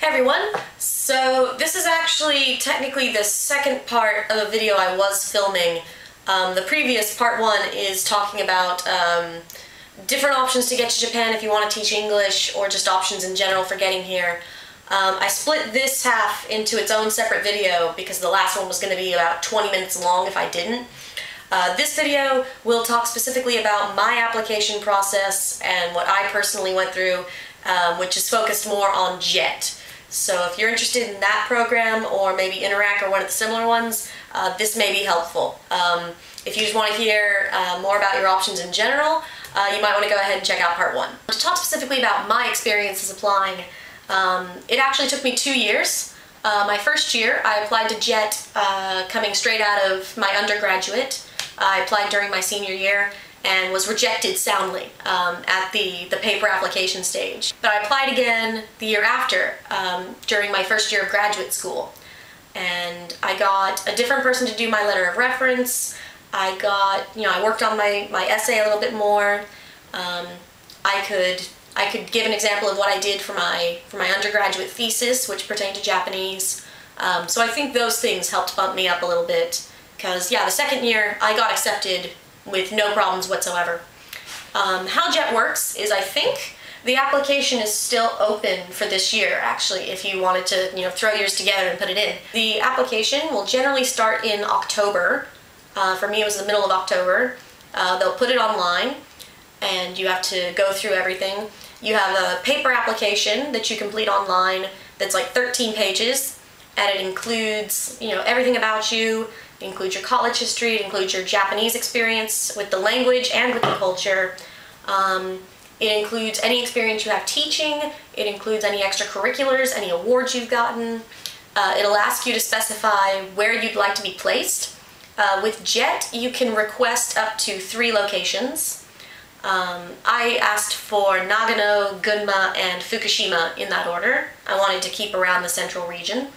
Everyone, so this is actually technically the second part of a video I was filming. The previous part one is talking about different options to get to Japan if you want to teach English, or just options in general for getting here. I split this half into its own separate video because the last one was going to be about 20 minutes long if I didn't. This video will talk specifically about my application process and what I personally went through, which is focused more on JET. So if you're interested in that program, or maybe Interac or one of the similar ones, this may be helpful. If you just want to hear more about your options in general, you might want to go ahead and check out part one. To talk specifically about my experiences applying, it actually took me 2 years. My first year, I applied to JET coming straight out of my undergraduate. I applied during my senior year and was rejected soundly at the paper application stage. But I applied again the year after, during my first year of graduate school. And I got a different person to do my letter of reference. I worked on my essay a little bit more. I could give an example of what I did for my undergraduate thesis, which pertained to Japanese. So I think those things helped bump me up a little bit. Because, yeah, the second year I got accepted with no problems whatsoever. How JET works is, I think the application is still open for this year, actually, if you wanted to, throw yours together and put it in. The application will generally start in October. For me, it was the middle of October. They'll put it online, and you have to go through everything. You have a paper application that you complete online that's like 13 pages, and it includes, everything about you. It includes your college history, it includes your Japanese experience with the language and with the culture. It includes any experience you have teaching, it includes any extracurriculars, any awards you've gotten. It'll ask you to specify where you'd like to be placed. With JET, you can request up to 3 locations. I asked for Nagano, Gunma, and Fukushima in that order. I wanted to keep around the central region.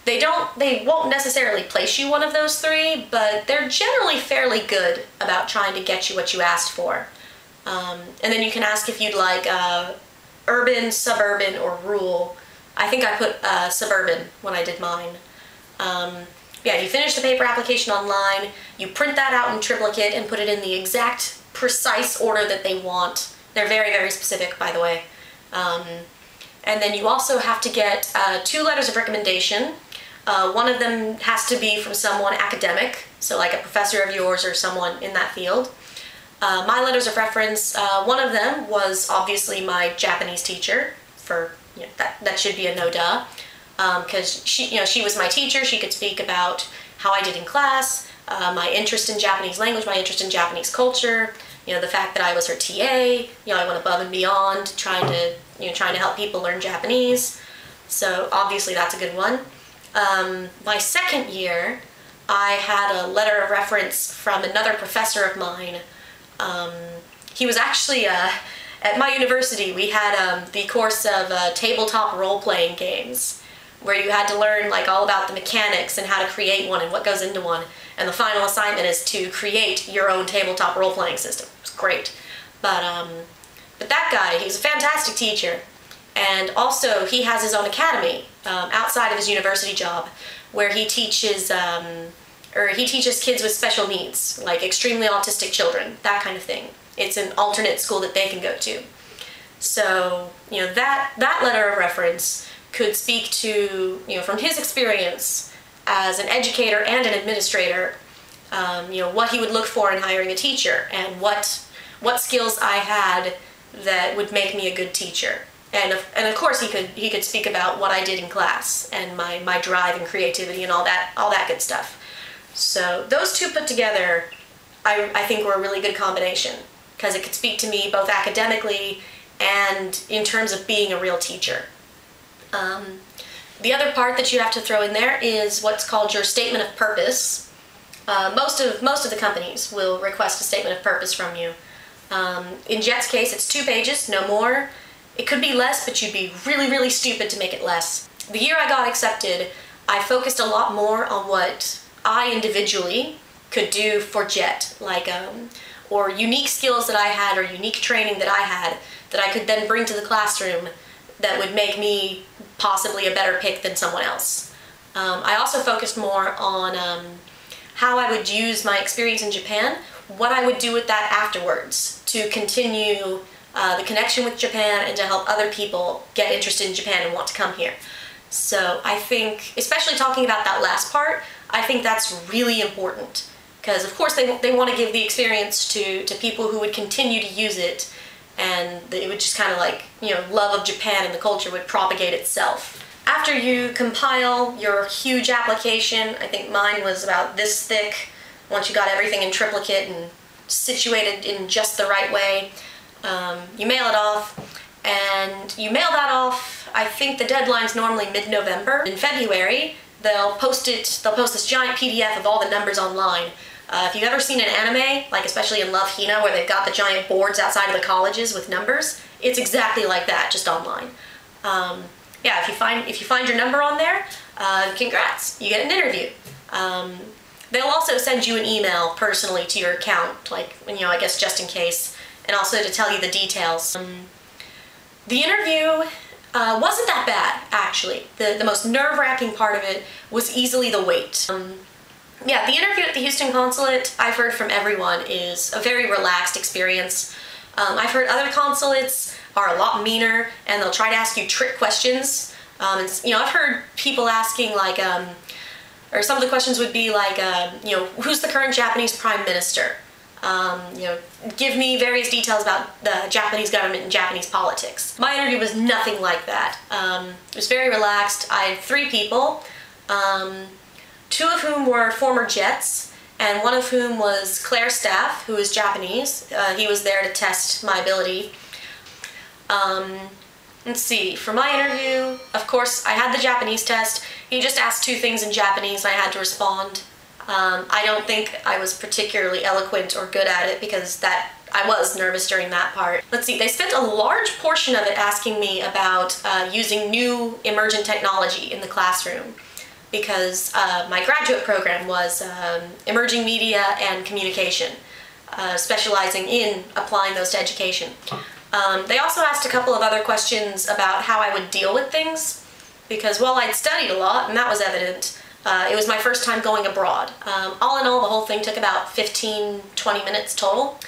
They won't necessarily place you one of those 3, but they're generally fairly good about trying to get you what you asked for. And then you can ask if you'd like urban, suburban, or rural. I think I put suburban when I did mine. Yeah, you finish the paper application online, you print that out in triplicate and put it in the exact, precise order that they want. They're very, very specific, by the way. And then you also have to get 2 letters of recommendation. One of them has to be from someone academic, so like a professor of yours or someone in that field. My letters of reference, one of them was obviously my Japanese teacher. That should be a no-duh, because she was my teacher. She could speak about how I did in class, my interest in Japanese language, my interest in Japanese culture, the fact that I was her TA. I went above and beyond trying to help people learn Japanese. So obviously that's a good one. My second year, I had a letter of reference from another professor of mine. He was actually, at my university, we had the course of tabletop role-playing games, where you had to learn all about the mechanics and how to create one and what goes into one. And the final assignment is to create your own tabletop role-playing system. It was great. But that guy, he's a fantastic teacher. And also, he has his own academy outside of his university job, where he teaches kids with special needs, like extremely autistic children, that kind of thing. It's an alternate school that they can go to. So, that letter of reference could speak to, from his experience as an educator and an administrator, what he would look for in hiring a teacher, and what skills I had that would make me a good teacher. And of course he could speak about what I did in class and my drive and creativity and all that good stuff. So those 2 put together, I think were a really good combination, because it could speak to me both academically and in terms of being a real teacher. The other part that you have to throw in there is what's called your statement of purpose. Most of the companies will request a statement of purpose from you. In JET's case, it's 2 pages, no more. It could be less, but you'd be really, really stupid to make it less. The year I got accepted, I focused a lot more on what I individually could do for JET, or unique skills that I had, or unique training that I had, that I could then bring to the classroom that would make me possibly a better pick than someone else. I also focused more on how I would use my experience in Japan, what I would do with that afterwards to continue the connection with Japan and to help other people get interested in Japan and want to come here. So I think, especially talking about that last part, I think that's really important. Because of course they want to give the experience to people who would continue to use it, and it would just kind of like, you know, love of Japan and the culture would propagate itself. After you compile your huge application, I think mine was about this thick, once you got everything in triplicate and situated in just the right way, you mail it off, and you mail that off, I think the deadline's normally mid-November. In February, they'll post this giant PDF of all the numbers online. If you've ever seen an anime, like especially in Love, Hina, where they've got the giant boards outside of the colleges with numbers, it's exactly like that, just online. Yeah, if you find your number on there, congrats, you get an interview. They'll also send you an email personally to your account, like, you know, I guess just in case, and also to tell you the details. The interview wasn't that bad, actually. The most nerve-wracking part of it was easily the wait. Yeah, the interview at the Houston consulate, I've heard from everyone, is a very relaxed experience. I've heard other consulates are a lot meaner, and they'll try to ask you trick questions. You know, I've heard people asking, like, or some of the questions would be like, you know, who's the current Japanese prime minister? You know, give me various details about the Japanese government and Japanese politics. My interview was nothing like that. It was very relaxed. I had 3 people. 2 of whom were former Jets, and 1 of whom was Claire Staff, who is Japanese. He was there to test my ability. Let's see, for my interview, of course, I had the Japanese test. He just asked 2 things in Japanese, and I had to respond. I don't think I was particularly eloquent or good at it because I was nervous during that part. Let's see, they spent a large portion of it asking me about using new emergent technology in the classroom, because my graduate program was emerging media and communication, specializing in applying those to education. They also asked a couple of other questions about how I would deal with things, because while I'd studied a lot, and that was evident, it was my first time going abroad. All in all, the whole thing took about 15-20 minutes total.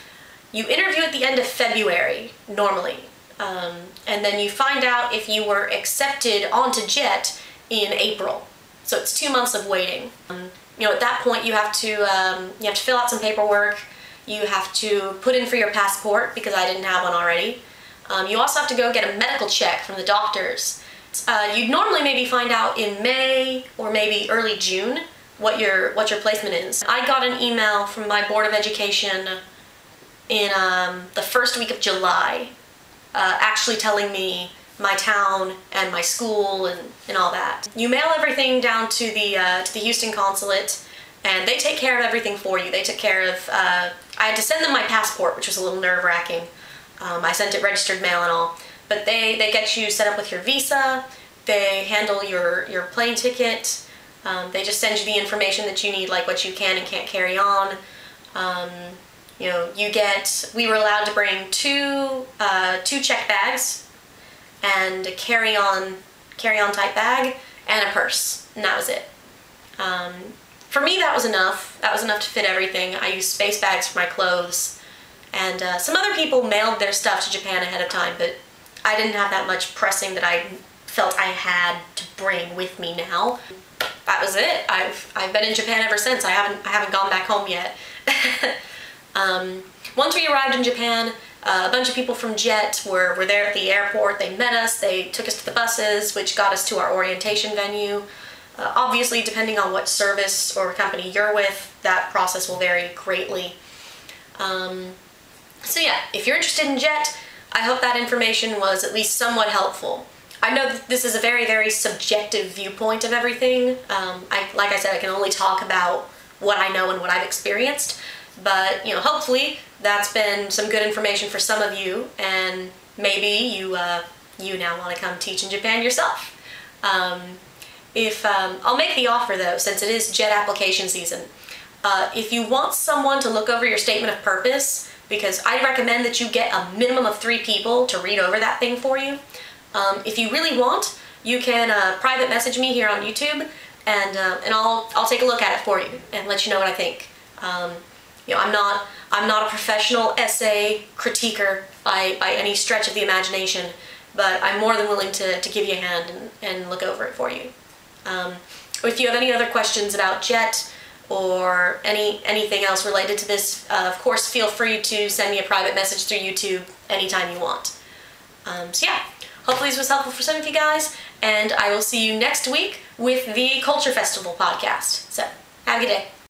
You interview at the end of February, normally, and then you find out if you were accepted onto JET in April. So it's 2 months of waiting. You know, at that point you have to fill out some paperwork. You have to put in for your passport, because I didn't have one already. You also have to go get a medical check from the doctors. You'd normally maybe find out in May or maybe early June what your placement is. I got an email from my Board of Education in the first week of July, actually telling me my town and my school and all that. You mail everything down to the Houston consulate, and they take care of everything for you. They took care of, I had to send them my passport, which was a little nerve-wracking. I sent it registered mail and all. But they get you set up with your visa, they handle your plane ticket, they just send you the information that you need, like what you can and can't carry on. You know, we were allowed to bring two check bags and a carry-on type bag and a purse, and that was it. For me, that was enough. That was enough to fit everything. I used space bags for my clothes, and some other people mailed their stuff to Japan ahead of time, but I didn't have that much pressing that I felt I had to bring with me now. That was it. I've been in Japan ever since. I haven't gone back home yet. Once we arrived in Japan, a bunch of people from JET were there at the airport. They met us, they took us to the buses, which got us to our orientation venue. Obviously, depending on what service or company you're with, that process will vary greatly. So yeah, if you're interested in JET, I hope that information was at least somewhat helpful. I know that this is a very, very subjective viewpoint of everything. Like I said, I can only talk about what I know and what I've experienced, but you know, hopefully that's been some good information for some of you, and maybe you now want to come teach in Japan yourself. I'll make the offer though, since it is JET application season. If you want someone to look over your statement of purpose, because I recommend that you get a minimum of 3 people to read over that thing for you. If you really want, you can private message me here on YouTube, and I'll take a look at it for you and let you know what I think. You know, I'm not a professional essay critiquer by any stretch of the imagination, but I'm more than willing to give you a hand and look over it for you. If you have any other questions about JET or anything else related to this, of course feel free to send me a private message through YouTube anytime you want. So yeah, hopefully this was helpful for some of you guys, and I will see you next week with the Culture Festival podcast. So, have a good day.